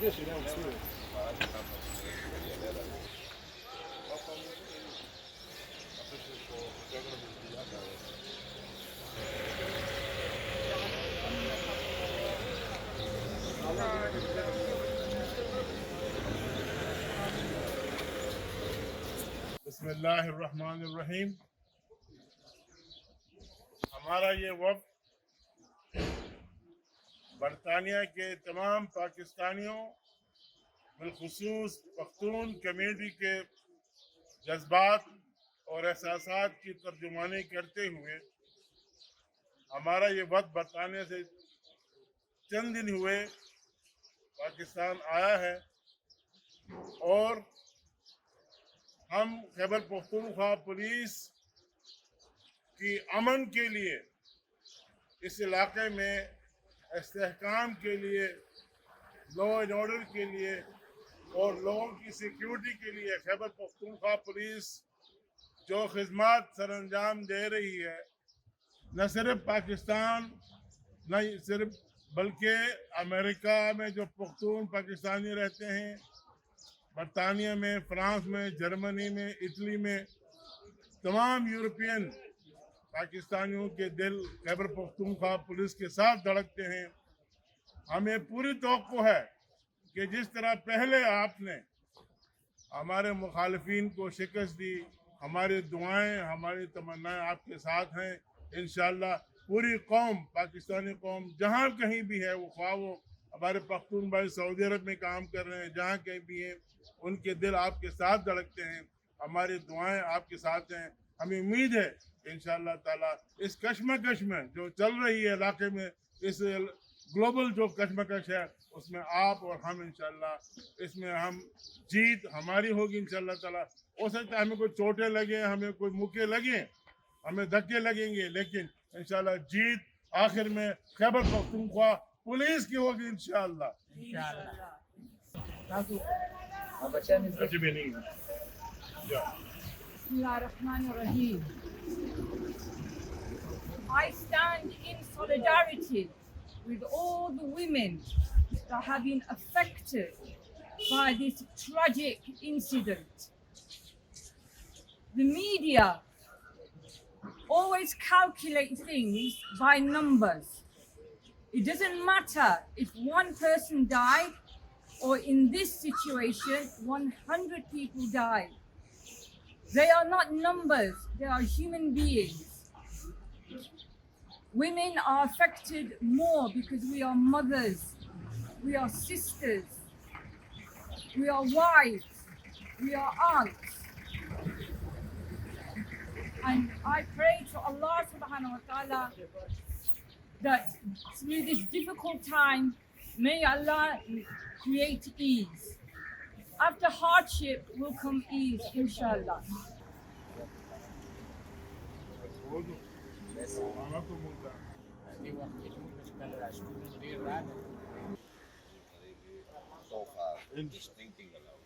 بسم اللہ الرحمن الرحیم. ہمارا یہ وفد برطانیہ کے تمام پاکستانیوں بالخصوص پختون کمیونٹی کے جذبات اور احساسات کی ترجمانی کرتے ہوئے ہمارا یہ وفد برطانیہ سے چند دن ہوئے پاکستان آیا ہے اور ہم خیبر پختونخوا پولیس کی امن کے لیے اس علاقے میں استحکام کے لیے لا اینڈ آرڈر کے لیے اور لوگوں کی سیکیورٹی کے لیے خیبر پختونخوا پولیس جو خدمات سر انجام دے رہی ہے نہ صرف پاکستان نہ صرف بلکہ امریکہ میں جو پختون پاکستانی رہتے ہیں، برطانیہ میں، فرانس میں، جرمنی میں، اٹلی میں، تمام یورپین پاکستانیوں کے دل خیبر پختونخوا پولیس کے ساتھ دھڑکتے ہیں. ہمیں پوری توقع ہے کہ جس طرح پہلے آپ نے ہمارے مخالفین کو شکست دی، ہماری دعائیں ہماری تمنائیں آپ کے ساتھ ہیں. انشاءاللہ پوری قوم، پاکستانی قوم جہاں کہیں بھی ہے، وہ خواہ وہ ہمارے پختون بھائی سعودی عرب میں کام کر رہے ہیں، جہاں کہیں بھی ہیں، ان کے دل آپ کے ساتھ دھڑکتے ہیں. ہماری دعائیں آپ کے ساتھ ہیں. ہمیں امید ہے کہ انشاءاللہ تعالیٰ اس کشمکش میں جو چل رہی ہے علاقے میں، اس گلوبل جو کشمکش ہے، اس میں آپ اور ہم انشاءاللہ اس میں ہم جیت ہماری ہوگی انشاءاللہ تعالیٰ. ہو سکتا ہے ہمیں کوئی چوٹیں لگیں، ہمیں کوئی مکے لگیں، ہمیں دھکے لگیں گے، لیکن انشاءاللہ جیت آخر میں خیبر پختونخوا پولیس کی ہوگی انشاءاللہ. Bismillahirrahmanirrahim. I stand in solidarity with all the women that have been affected by this tragic incident. The media always calculate things by numbers. It doesn't matter if one person died or in this situation 100 people died. They are not numbers, they are human beings. Women are affected more because we are mothers, we are sisters, we are wives, we are aunts. And I pray to Allah subhanahu wa ta'ala that through this difficult time, may Allah create ease. After hardship will come ease, inshallah. So far, just thinking a lot.